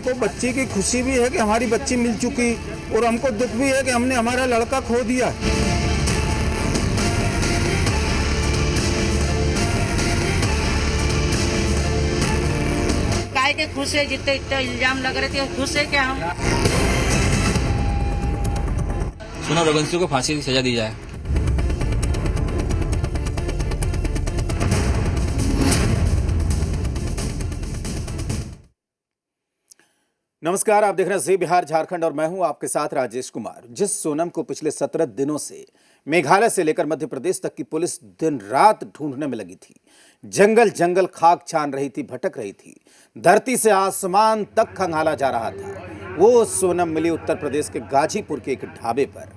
हमको बच्ची की खुशी भी है कि हमारी बच्ची मिल चुकी, और हमको दुख भी है कि हमने हमारा लड़का खो दिया। काय के खुश है, जितने इतने इल्जाम लग रहे थे खुश है क्या हम? सोनम रघुवंशी को फांसी की सजा दी जाए। नमस्कार, आप देख रहे हैं जी बिहार झारखंड और मैं हूं आपके साथ राजेश कुमार। जिस सोनम को पिछले 17 दिनों से मेघालय से लेकर मध्य प्रदेश तक की पुलिस दिन रात ढूंढने में लगी थी, जंगल जंगल खाक छान रही थी, भटक रही थी, धरती से आसमान तक खंगाला जा रहा था, वो सोनम मिली उत्तर प्रदेश के गाजीपुर के एक ढाबे पर।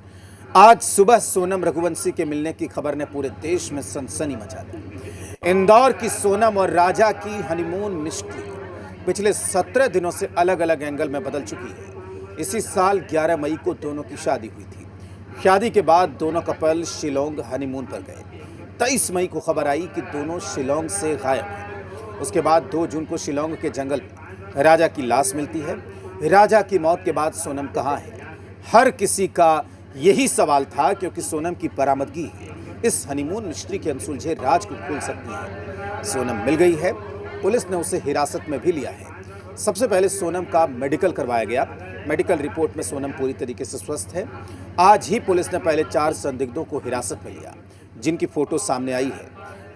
आज सुबह सोनम रघुवंशी के मिलने की खबर ने पूरे देश में सनसनी मचा दी। इंदौर की सोनम और राजा की हनीमून मिस्ट्री पिछले 17 दिनों से अलग अलग एंगल में बदल चुकी है। इसी साल 11 मई को दोनों की शादी हुई थी। शादी के बाद दोनों कपल शिलोंग हनीमून पर गए। 23 मई को खबर आई कि दोनों शिलोंग से गायब हैं। उसके बाद 2 जून को शिलोंग के जंगल में राजा की लाश मिलती है। राजा की मौत के बाद सोनम कहाँ है? हर किसी का यही सवाल था, क्योंकि सोनम की बरामदगी इस हनीमून मिस्ट्री के अनसुलझे राज को खोल सकती है। सोनम मिल गई है, पुलिस ने उसे हिरासत में भी लिया है। सबसे पहले सोनम का मेडिकल करवाया गया। मेडिकल रिपोर्ट में सोनम पूरी तरीके से स्वस्थ है। आज ही पुलिस ने पहले 4 संदिग्धों को हिरासत में लिया, जिनकी फोटो सामने आई है।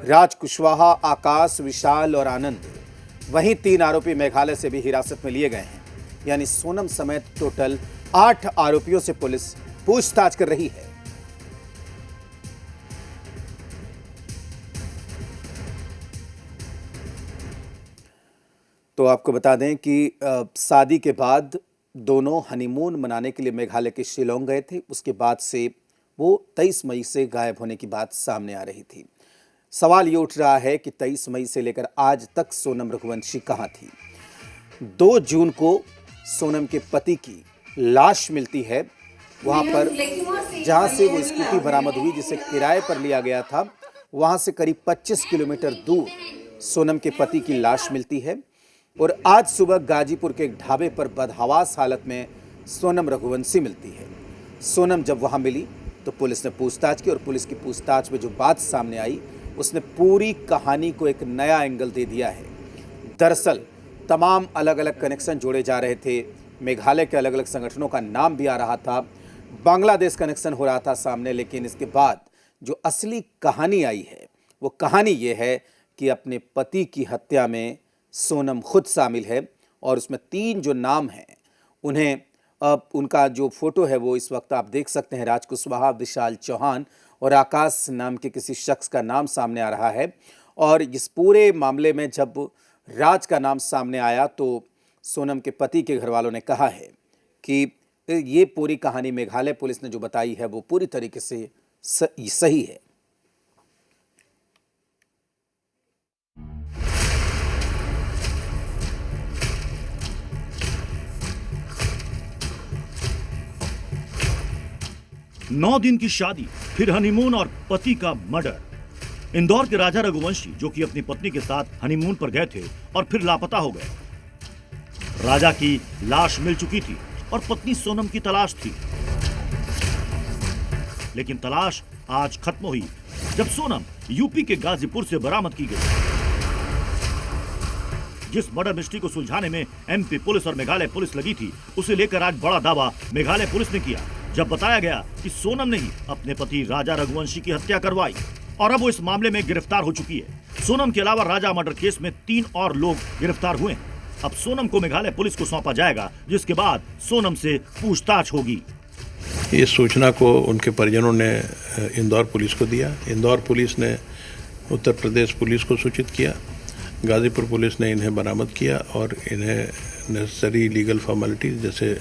राज कुशवाहा, आकाश, विशाल और आनंद। वहीं 3 आरोपी मेघालय से भी हिरासत में लिए गए हैं। यानी सोनम समेत टोटल 8 आरोपियों से पुलिस पूछताछ कर रही है। तो आपको बता दें कि शादी के बाद दोनों हनीमून मनाने के लिए मेघालय के शिलोंग गए थे। उसके बाद से वो 23 मई से गायब होने की बात सामने आ रही थी। सवाल ये उठ रहा है कि 23 मई से लेकर आज तक सोनम रघुवंशी कहाँ थी? 2 जून को सोनम के पति की लाश मिलती है वहाँ पर, जहाँ से वो स्कूटी बरामद हुई, जिसे किराए पर लिया गया था। वहाँ से करीब 25 किलोमीटर दूर सोनम के पति की लाश मिलती है। और आज सुबह गाजीपुर के एक ढाबे पर बदहवास हालत में सोनम रघुवंशी मिलती है। सोनम जब वहां मिली तो पुलिस ने पूछताछ की, और पुलिस की पूछताछ में जो बात सामने आई उसने पूरी कहानी को एक नया एंगल दे दिया है। दरअसल तमाम अलग अलग कनेक्शन जोड़े जा रहे थे। मेघालय के अलग अलग संगठनों का नाम भी आ रहा था, बांग्लादेश कनेक्शन हो रहा था सामने। लेकिन इसके बाद जो असली कहानी आई है, वो कहानी ये है कि अपने पति की हत्या में सोनम खुद शामिल है। और उसमें 3 जो नाम हैं, उन्हें अब उनका जो फोटो है वो इस वक्त आप देख सकते हैं। राज कुशवाहा, विशाल चौहान और आकाश नाम के किसी शख्स का नाम सामने आ रहा है। और इस पूरे मामले में जब राज का नाम सामने आया तो सोनम के पति के घर वालों ने कहा है कि ये पूरी कहानी मेघालय पुलिस ने जो बताई है वो पूरी तरीके से सही है। नौ दिन की शादी, फिर हनीमून और पति का मर्डर। इंदौर के राजा रघुवंशी, जो कि अपनी पत्नी के साथ हनीमून पर गए थे और फिर लापता हो गए। राजा की लाश मिल चुकी थी और पत्नी सोनम की तलाश थी। लेकिन तलाश आज खत्म हुई जब सोनम यूपी के गाजीपुर से बरामद की गई। जिस मर्डर मिस्ट्री को सुलझाने में एमपी पुलिस और मेघालय पुलिस लगी थी, उसे लेकर आज बड़ा दावा मेघालय पुलिस ने किया, जब बताया गया कि सोनम ने ही अपने पति राजा रघुवंशी की हत्या करवाई और अब वो इस मामले में गिरफ्तार हो चुकी है। सोनम के अलावा राजा मर्डर केस में 3 और लोग गिरफ्तार हुए हैं। अब सोनम को मेघालय पुलिस को सौंपा जाएगा, जिसके बाद सोनम से पूछताछ होगी। इस सूचना को उनके परिजनों ने इंदौर पुलिस को दिया। इंदौर पुलिस ने उत्तर प्रदेश पुलिस को सूचित किया। गाजीपुर पुलिस ने इन्हें बरामद किया और इन्हें नेसेसरी लीगल फॉर्मेलिटीज जैसे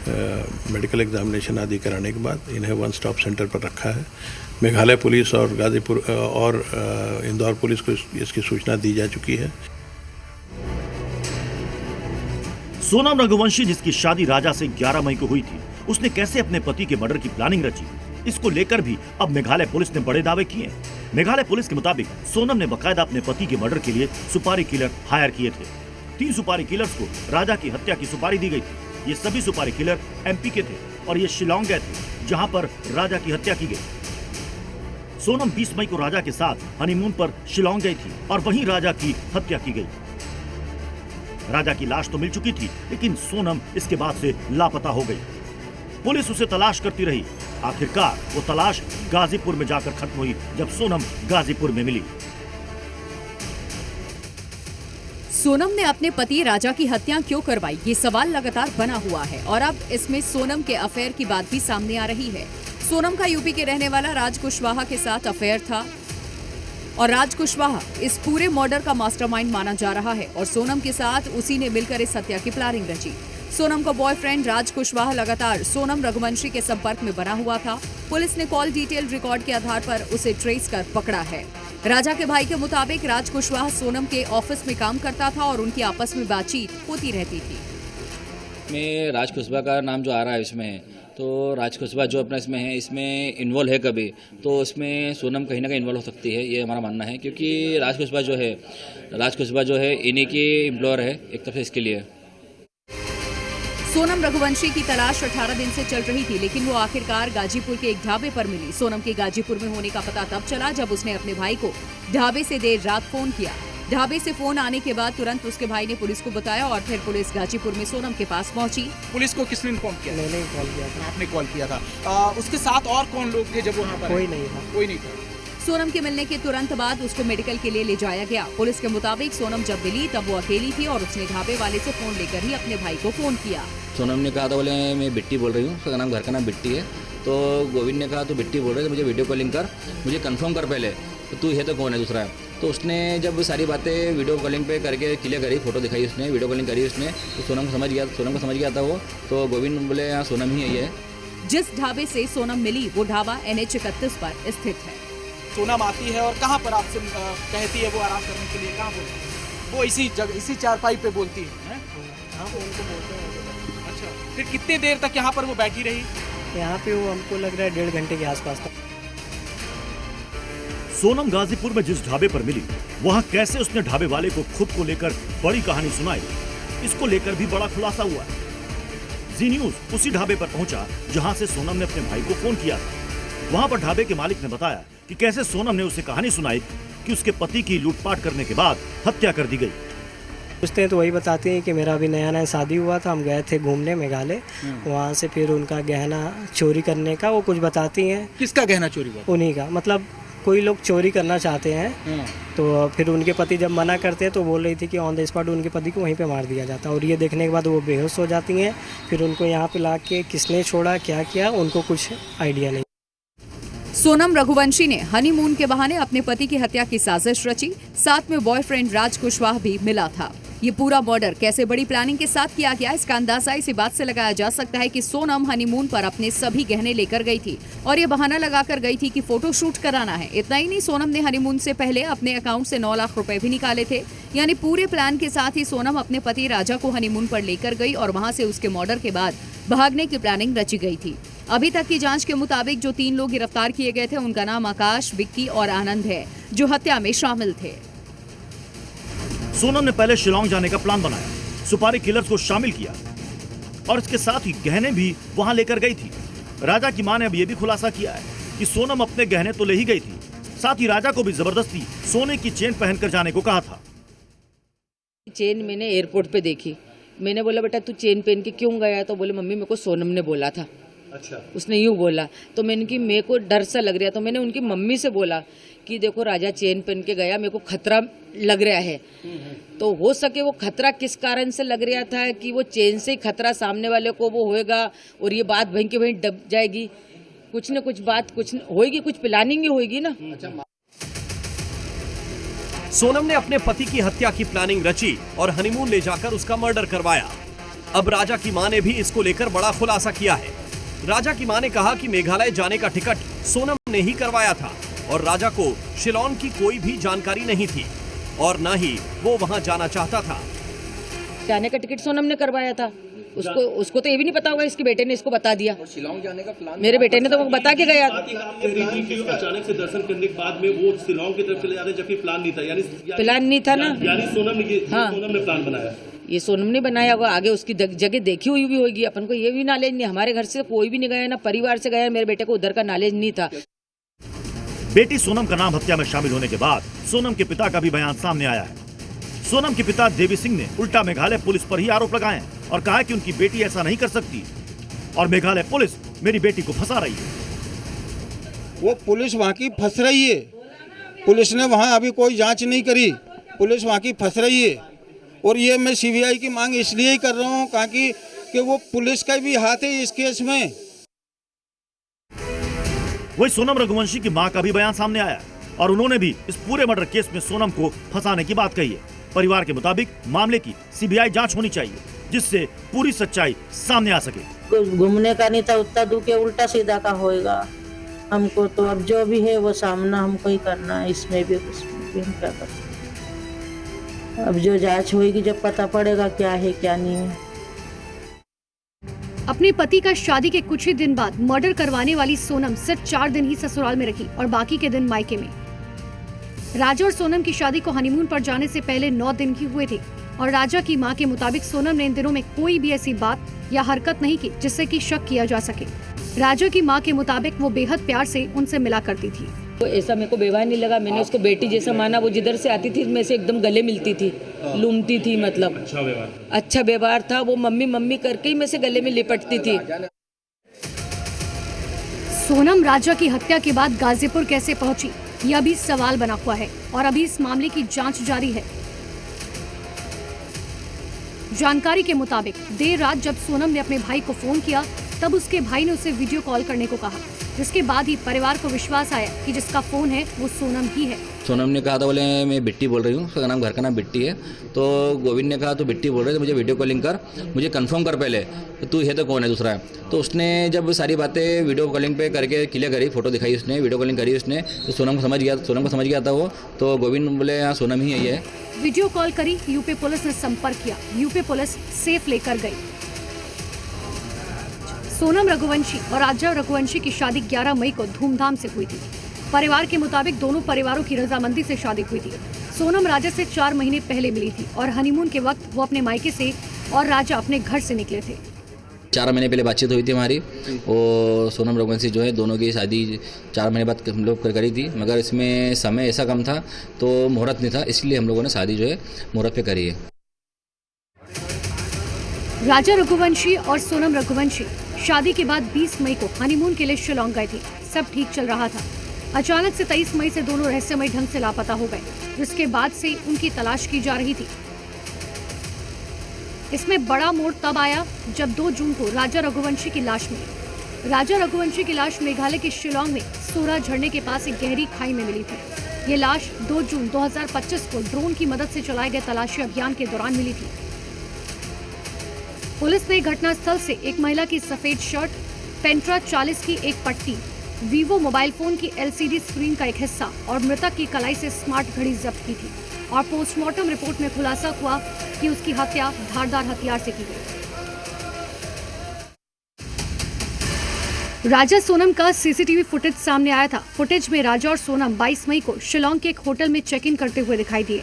मेडिकल एग्जामिनेशन आदि कराने के बाद इन्हें 1 स्टॉप सेंटर पर रखा है। मेघालय पुलिस और गाजीपुर और इंदौर पुलिस को इसकी सूचना दी जा चुकी है। सोनम रघुवंशी, जिसकी शादी राजा से 11 मई को हुई थी, उसने कैसे अपने पति के मर्डर की प्लानिंग रची, इसको लेकर भी अब मेघालय पुलिस ने बड़े दावे किए। मेघालय पुलिस के मुताबिक सोनम ने बकायदा अपने पति के मर्डर के लिए सुपारी किलर हायर किए थे। 3 सुपारी किलर्स को राजा की हत्या की सुपारी दी गई थी। ये सभी सुपारी किलर एमपी के थे और ये शिलांग गए थे जहां पर राजा की हत्या की गई। सोनम 20 मई को राजा के साथ हनीमून पर शिलांग गई थी और वहीं राजा की हत्या की गई। राजा की लाश तो मिल चुकी थी, लेकिन सोनम इसके बाद से लापता हो गई। पुलिस उसे तलाश करती रही। आखिरकार वो तलाश गाजीपुर में जाकर खत्म हुई जब सोनम गाजीपुर में मिली। सोनम ने अपने पति राजा की हत्या क्यों करवाई, ये सवाल लगातार बना हुआ है और अब इसमें सोनम के अफेयर की बात भी सामने आ रही है। सोनम का यूपी के रहने वाला राज कुशवाहा के साथ अफेयर था और राज कुशवाहा इस पूरे मर्डर का मास्टरमाइंड माना जा रहा है और सोनम के साथ उसी ने मिलकर इस हत्या की प्लानिंग रची। सोनम का बॉयफ्रेंड राज कुशवाहा लगातार सोनम रघुवंशी के संपर्क में बना हुआ था। पुलिस ने कॉल डिटेल रिकॉर्ड के आधार पर उसे ट्रेस कर पकड़ा है। राजा के भाई के मुताबिक राज कुशवाहा सोनम के ऑफिस में काम करता था और उनकी आपस में बातचीत होती रहती थी। में राज कुशवाहा का नाम जो आ रहा है इसमें, तो राज कुशवाहा जो अपना इसमें है, इसमें इन्वॉल्व है कभी, तो इसमें सोनम कहीं ना कहीं इन्वॉल्व हो सकती है, ये हमारा मानना है। क्योंकि राज कुशवाहा जो है इन्हीं की एम्प्लॉयर है एक तरफ से इसके लिए। सोनम रघुवंशी की तलाश 18 दिन से चल रही थी, लेकिन वो आखिरकार गाजीपुर के एक ढाबे पर मिली। सोनम के गाजीपुर में होने का पता तब चला जब उसने अपने भाई को ढाबे से देर रात फोन किया। ढाबे से फोन आने के बाद तुरंत उसके भाई ने पुलिस को बताया और फिर पुलिस गाजीपुर में सोनम के पास पहुंची। पुलिस को किसने इन्फॉर्म किया? मैंने कॉल किया था। आपने कॉल किया था। उसके साथ और कौन लोग थे जब वहाँ पर? कोई नहीं था। कोई नहीं था। सोनम के मिलने के तुरंत बाद उसको मेडिकल के लिए ले जाया गया। पुलिस के मुताबिक सोनम जब मिली तब वो अकेली थी और उसने ढाबे वाले से फोन लेकर ही अपने भाई को फोन किया। सोनम ने कहा था, बोले मैं बिट्टी बोल रही हूँ, उसका नाम, घर का नाम बिट्टी है। तो गोविंद ने कहा तो बिट्टी बोल रहे थे, मुझे वीडियो कॉलिंग कर, मुझे कंफर्म कर पहले, तो तू है तो कौन है दूसरा। तो उसने जब सारी बातें वीडियो कॉलिंग पे करके क्लियर करी, फोटो दिखाई उसने, वीडियो कॉलिंग करी उसने, तो सोनम को समझ गया था वो। तो गोविंद बोले हाँ सोनम ही है। जिस ढाबे से सोनम मिली वो ढाबा NH 31 पर स्थित है। सोनम आती है और कहाँ पर आपसे कहती है वो आराम करने के लिए? कहाँ बोलती है वो? इसी जगह, इसी चारपाई पे बोलती है? हाँ, उनको बोलते हैं। अच्छा, फिर कितने देर तक यहाँ पर वो बैठी रही? यहाँ पे वो हमको लग रहा है 1.5 घंटे के आसपास था। सोनम गाजीपुर में जिस ढाबे पर मिली, वहाँ कैसे उसने ढाबे वाले को खुद को लेकर बड़ी कहानी सुनाई, इसको लेकर भी बड़ा खुलासा हुआ है। जी न्यूज उसी ढाबे पर पहुंचा जहां से सोनम ने अपने भाई को फोन किया था। वहां पर ढाबे के मालिक ने बताया कि कैसे सोनम ने उसे कहानी सुनाई कि उसके पति की लूटपाट करने के बाद हत्या कर दी गई। पूछते हैं तो वही बताते हैं कि मेरा अभी नया शादी हुआ था, हम गए थे घूमने मेघालय, वहाँ से फिर उनका गहना चोरी करने का वो कुछ बताती हैं। किसका गहना चोरी हुआ? उन्हीं का, मतलब कोई लोग चोरी करना चाहते हैं तो फिर उनके पति जब मना करते हैं तो बोल रही थी कि ऑन द स्पॉट उनके पति को वहीं पे मार दिया जाता और ये देखने के बाद वो बेहोश हो जाती हैं। फिर उनको यहाँ पे ला के किसने छोड़ा, क्या किया, उनको कुछ आइडिया नहीं। सोनम रघुवंशी ने हनीमून के बहाने अपने पति की हत्या की साजिश रची, साथ में बॉयफ्रेंड राज कुशवाहा भी मिला था। ये पूरा मर्डर कैसे बड़ी प्लानिंग के साथ किया गया, इसका अंदाजा इसी बात से लगाया जा सकता है कि सोनम हनीमून पर अपने सभी गहने लेकर गई थी और ये बहाना लगाकर गई थी कि फोटो शूट कराना है। इतना ही नहीं, सोनम ने हनीमून से पहले अपने अकाउंट से 9 लाख रुपए भी निकाले थे। यानी पूरे प्लान के साथ ही सोनम अपने पति राजा को हनीमून पर लेकर गई और वहां से उसके मर्डर के बाद भागने की प्लानिंग रची गई थी। अभी तक की जांच के मुताबिक जो 3 लोग गिरफ्तार किए गए थे उनका नाम आकाश, विक्की और आनंद है, जो हत्या में शामिल थे। सोनम ने पहले शिलांग जाने का प्लान बनाया, सुपारी किलर्स को शामिल किया और इसके साथ ही गहने भी वहां लेकर गई थी। राजा की मां ने अब यह भी खुलासा किया है कि सोनम अपने गहने तो ले ही गई थी, साथ ही राजा को भी जबरदस्ती सोने की चेन पहनकर जाने को कहा था। चेन मैंने एयरपोर्ट पे देखी, मैंने बोला बेटा तू चेन पहन के क्यों गया? तो बोले मम्मी मेरे को सोनम ने बोला था। अच्छा। उसने यूँ बोला तो मैंने कि मेरे को डर सा लग रहा, तो मैंने उनकी मम्मी से बोला कि देखो राजा चेन पहन के गया, मेरे को खतरा लग रहा है। तो हो सके वो खतरा किस कारण से लग रहा था कि वो चेन से ही खतरा सामने वाले को वो होएगा और ये बात वहीं के वहीं दब जाएगी। कुछ न कुछ बात कुछ होएगी, कुछ प्लानिंग ही होएगी ना। सोनम ने अपने पति की हत्या की प्लानिंग रची और हनीमून ले जाकर उसका मर्डर करवाया। अब राजा की मां ने भी इसको लेकर बड़ा खुलासा किया है। राजा की मां ने कहा कि मेघालय जाने का टिकट सोनम ने ही करवाया था और राजा को शिलांग की कोई भी जानकारी नहीं थी और न ही वो वहां जाना चाहता था। जाने का टिकट सोनम ने करवाया था, उसको तो ये भी नहीं पता होगा, इसके बेटे ने इसको बता दिया। शिलोंग जाने का प्लान मेरे बेटे ने तो वो बता के गया। अचानक से दर्शन करने के बाद में वो शिलोंग की तरफ चले जाते जबकि प्लान नहीं था, यानी प्लान नहीं था ना, यानी सोनम ने प्लान बनाया। ये सोनम ने बनाया होगा, आगे उसकी जगह देखी हुई भी होगी, अपन को ये भी नॉलेज नहीं। हमारे घर से कोई भी नहीं गया, ना परिवार से गया, मेरे बेटे को उधर का नॉलेज नहीं था। बेटी सोनम का नाम हत्या में शामिल होने के बाद सोनम के पिता का भी बयान सामने आया है। सोनम के पिता देवी सिंह ने उल्टा मेघालय पुलिस पर ही आरोप लगाए हैं और कहा है कि उनकी बेटी ऐसा नहीं कर सकती और मेघालय पुलिस मेरी बेटी को फंसा रही है। वो पुलिस वहाँ की फंस रही है, पुलिस ने वहाँ अभी कोई जांच नहीं करी, पुलिस वहाँ की फंस रही है। और ये मैं सीबीआई की मांग इसलिए ही कर रहा हूँ ताकि कि वो पुलिस का भी हाथ है इस केस में। वही सोनम रघुवंशी की मां का भी बयान सामने आया और उन्होंने भी इस पूरे मर्डर केस में सोनम को फंसाने की बात कही है। परिवार के मुताबिक मामले की सीबीआई जांच होनी चाहिए जिससे पूरी सच्चाई सामने आ सके। घूमने का नहीं था, उतना दूर के उल्टा सीधा का होएगा हमको, तो अब जो भी है वो सामना हमको ही करना है, इसमें भी उसमें भी हम क्या कर सकते। अब जो जांच होगी जब पता पड़ेगा क्या है क्या नहीं है। अपने पति का शादी के कुछ ही दिन बाद मर्डर करवाने वाली सोनम सिर्फ 4 दिन ही ससुराल में रही और बाकी के दिन मायके में। राजा और सोनम की शादी को हनीमून पर जाने से पहले 9 दिन की हुए थे और राजा की मां के मुताबिक सोनम ने इन दिनों में कोई भी ऐसी बात या हरकत नहीं की जिससे कि शक किया जा सके। राजा की मां के मुताबिक वो बेहद प्यार से उनसे मिला करती थी। तो ऐसा मेरे को बेवहार नहीं लगा, मैंने उसको बेटी जैसा माना। वो जिधर से आती थी मैं से एकदम गले मिलती थी, लूमती थी, मतलब अच्छा व्यवहार था। वो मम्मी मम्मी करके ही मैं से गले में लिपटती थी। सोनम राजा की हत्या के बाद गाजीपुर कैसे पहुंची, यह भी सवाल बना हुआ है और अभी इस मामले की जांच जारी है। जानकारी के मुताबिक देर रात जब सोनम ने अपने भाई को फोन किया तब उसके भाई ने उसे वीडियो कॉल करने को कहा, जिसके बाद ही परिवार को विश्वास आया कि जिसका फोन है वो सोनम ही है। सोनम ने कहा था बोले मैं बिट्टी बोल रही हूँ, उसका नाम घर का नाम बिट्टी है। तो गोविंद ने कहा तो बिट्टी बोल रहे थे, मुझे वीडियो कॉलिंग कर, मुझे कंफर्म कर पहले तू है तो कौन है दूसरा है। तो उसने जब सारी बातें वीडियो कॉलिंग पे करके क्लियर करी, फोटो दिखाई उसने, वीडियो कॉलिंग करी उसने, तो सोनम को समझ गया था वो। तो गोविंद बोले हाँ सोनम ही है। वीडियो कॉल करी, यूपी पुलिस ने संपर्क किया, यूपी पुलिस सेफ लेकर गई। सोनम रघुवंशी और राजा रघुवंशी की शादी 11 मई को धूमधाम से हुई थी। परिवार के मुताबिक दोनों परिवारों की रजामंदी से शादी हुई थी। सोनम राजा से 4 महीने पहले मिली थी और हनीमून के वक्त वो अपने मायके से और राजा अपने घर से निकले थे। 4 महीने पहले बातचीत हुई थी हमारी, और सोनम रघुवंशी जो है दोनों की शादी 4 महीने बाद हम लोग करी थी, मगर इसमें समय ऐसा कम था तो मुहूर्त नहीं था, इसलिए हम लोगों ने शादी जो है मुहूर्त पे करी है। राजा रघुवंशी और सोनम रघुवंशी शादी के बाद 20 मई को हनीमून के लिए शिलोंग गए थे। सब ठीक चल रहा था। अचानक से 23 मई से दोनों रहस्यमय ढंग से लापता हो गए, जिसके बाद से उनकी तलाश की जा रही थी। इसमें बड़ा मोड़ तब आया जब 2 जून को राजा रघुवंशी की लाश मिली। राजा रघुवंशी की लाश मेघालय के शिलोंग में सोरा झरने के पास एक गहरी खाई में मिली थी। ये लाश 2 जून 2025 को ड्रोन की मदद से चलाए गए तलाशी अभियान के दौरान मिली थी। पुलिस ने घटनास्थल से एक महिला की सफेद शर्ट, पेंट्रा 40 की एक पट्टी, वीवो मोबाइल फोन की LCD स्क्रीन का एक हिस्सा और मृतक की कलाई से स्मार्ट घड़ी जब्त की थी और पोस्टमार्टम रिपोर्ट में खुलासा हुआ कि उसकी हत्या धारदार हथियार से की गई। राजा सोनम का CCTV फुटेज सामने आया था। फुटेज में राजा और सोनम 22 मई को शिलोंग के एक होटल में चेक इन करते हुए दिखाई दिए।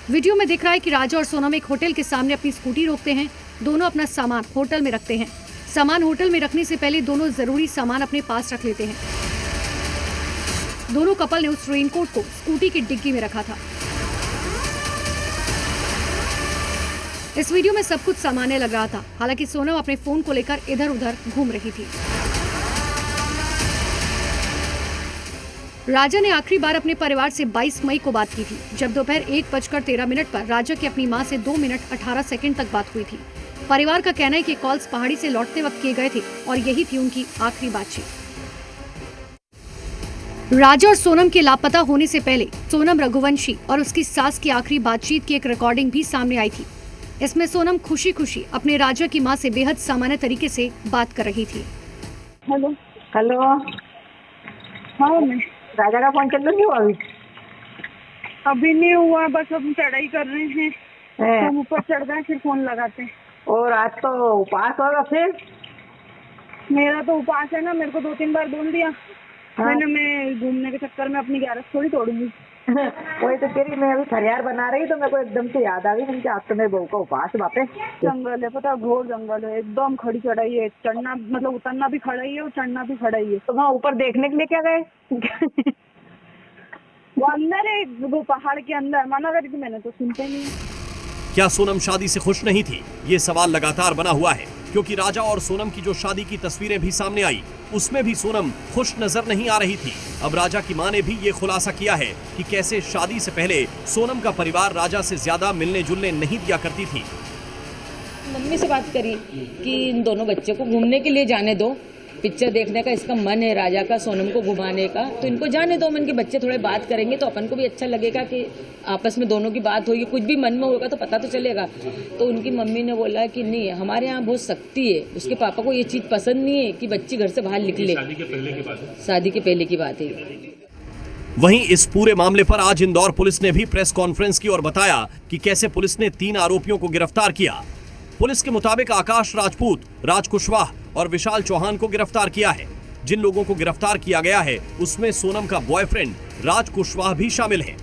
वीडियो में दिख रहा है कि राजा और सोनम एक होटल के सामने अपनी स्कूटी रोकते हैं। दोनों अपना सामान होटल में रखते हैं। सामान होटल में रखने से पहले दोनों जरूरी सामान अपने पास रख लेते हैं। दोनों कपल ने उस रेनकोट को स्कूटी की डिग्गी में रखा था। इस वीडियो में सब कुछ सामान्य लग रहा था। हालांकि सोनम अपने फोन को लेकर इधर उधर घूम रही थी। राजा ने आखिरी बार अपने परिवार से 22 मई को बात की थी, जब दोपहर 1:13 पर राजा की अपनी मां से 2 मिनट 18 सेकंड तक बात हुई थी। परिवार का कहना है कि कॉल्स पहाड़ी से लौटते वक्त किए गए थे और यही थी उनकी आखिरी बातचीत। राजा और सोनम के लापता होने से पहले सोनम रघुवंशी और उसकी सास की आखिरी बातचीत की एक रिकॉर्डिंग भी सामने आई थी। इसमें सोनम खुशी खुशी अपने राजा की मां से बेहद सामान्य तरीके से बात कर रही थी। हेलो हेलो, हाँ मैं राजा का फोन चल रही हूँ। अभी नहीं हुआ, बस हम चढ़ाई कर रहे हैं, हम ऊपर चढ़ गए फिर फोन लगाते हैं। और आज तो उपवास होगा फिर? मेरा तो उपवास है ना, मेरे को 2-3 बार बोल दिया। मैं घूमने के चक्कर में अपनी ग्यारस थोड़ी तोड़ूंगी। वही तो कह रही, मैं अभी खरियार बना रही तो मेरे को एकदम से याद आ गई, मैंने कहा आज तो मेरे बहू का उपवास है वापस। जंगल है, पता है, घोर जंगल है, एकदम खड़ी चढ़ाई है, चढ़ना मतलब उतरना भी खड़ा ही है और चढ़ना भी खड़ा ही है। तो वहाँ ऊपर देखने के लिए क्या गए? वो अंदर है, वो पहाड़ के अंदर। मना करी थी मैंने तो सुनते नहीं। क्या सोनम शादी से खुश नहीं थी? ये सवाल लगातार बना हुआ है, क्योंकि राजा और सोनम की जो शादी की तस्वीरें भी सामने आई, उसमें भी सोनम खुश नजर नहीं आ रही थी। अब राजा की मां ने भी ये खुलासा किया है कि कैसे शादी से पहले सोनम का परिवार राजा से ज्यादा मिलने जुलने नहीं दिया करती थी। मम्मी से बात करी कि इन दोनों बच्चे को घूमने के लिए जाने दो, पिक्चर देखने का इसका मन है राजा का, सोनम को घुमाने का, तो इनको जाने दो। मन के बच्चे थोड़े बात करेंगे तो अपन को भी अच्छा लगेगा कि आपस में दोनों की बात होगी, कुछ भी मन में होगा तो पता तो चलेगा। तो उनकी मम्मी ने बोला कि नहीं, हमारे यहाँ बहुत सख्ती है, उसके पापा को ये चीज़ पसंद नहीं है कि बच्ची घर से बाहर निकले। शादी के पहले की बात है। शादी के पहले की बात है। वहीं इस पूरे मामले पर आज इंदौर पुलिस ने भी प्रेस कॉन्फ्रेंस की और बताया कि कैसे पुलिस ने 3 आरोपियों को गिरफ्तार किया। पुलिस के मुताबिक आकाश राजपूत, राज कुशवाहा और विशाल चौहान को गिरफ्तार किया है। जिन लोगों को गिरफ्तार किया गया है उसमें सोनम का बॉयफ्रेंड राज कुशवाहा भी शामिल है।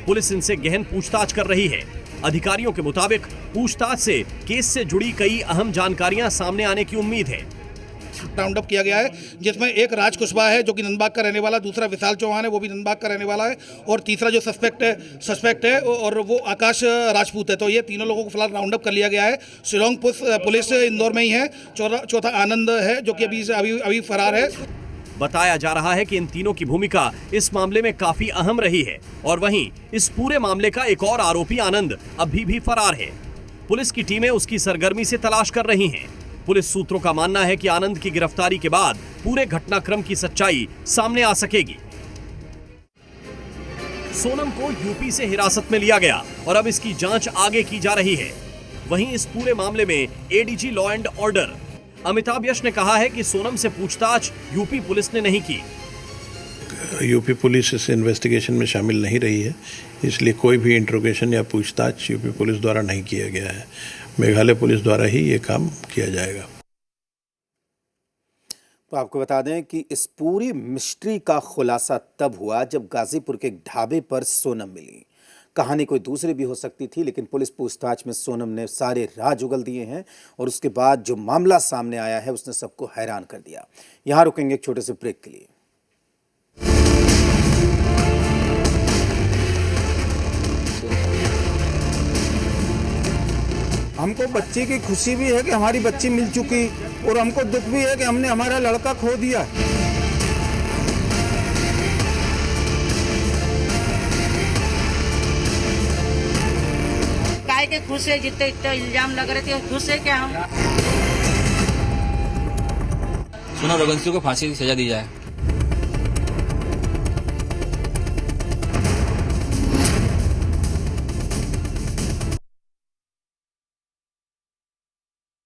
पुलिस इनसे गहन पूछताछ कर रही है। अधिकारियों के मुताबिक पूछताछ से केस से जुड़ी कई अहम जानकारियां सामने आने की उम्मीद है। राउंड अप किया गया है, जिसमें एक राज कुशवाहा है जो कि नंदबाग का रहने वाला, दूसरा विशाल चौहान है वो भी नंदबाग का रहने वाला है, और तीसरा जो सस्पेक्ट है और वो आकाश राजपूत है। तो ये तीनों लोगों को फिलहाल राउंड अप कर लिया गया है। शिलोंग पुलिस इंदौर में ही है। चौथा आनंद है जो कि अभी फरार है। बताया जा रहा है कि इन तीनों की भूमिका इस मामले में काफी अहम रही है, और वहीं इस पूरे मामले का एक और आरोपी आनंद अभी भी फरार है। पुलिस की टीमें उसकी सरगर्मी से तलाश कर रही हैं। पुलिस सूत्रों का मानना है कि आनंद की गिरफ्तारी के बाद पूरे घटनाक्रम की सच्चाई सामने आ सकेगी। सोनम को यूपी से हिरासत में लिया गया और अब इसकी जांच आगे की जा रही है। वहीं इस पूरे मामले में ADG law and order Amitabh Yash ने कहा है कि सोनम से पूछताछ यूपी पुलिस ने नहीं की। यूपी पुलिस इस इन्वेस्टिगेशन में शामिल नहीं रही है, इसलिए कोई भी इंट्रोगेशन या पूछताछ यूपी पुलिस द्वारा नहीं किया गया है। मेघालय पुलिस द्वारा ही ये काम किया जाएगा। तो आपको बता दें कि इस पूरी मिस्ट्री का खुलासा तब हुआ जब गाजीपुर के ढाबे पर सोनम मिली। कहानी कोई दूसरी भी हो सकती थी, लेकिन पुलिस पूछताछ में सोनम ने सारे राज उगल दिए हैं और उसके बाद जो मामला सामने आया है उसने सबको हैरान कर दिया। यहां रुकेंगे एक छोटे से ब्रेक के लिए। हमको बच्चे की खुशी भी है कि हमारी बच्ची मिल चुकी, और हमको दुख भी है कि हमने हमारा लड़का खो दिया। काय के खुश है, जितने इतने इल्जाम लग रहे थे खुश है क्या हम? सोनम रघुवंशी को फांसी की सजा दी जाए।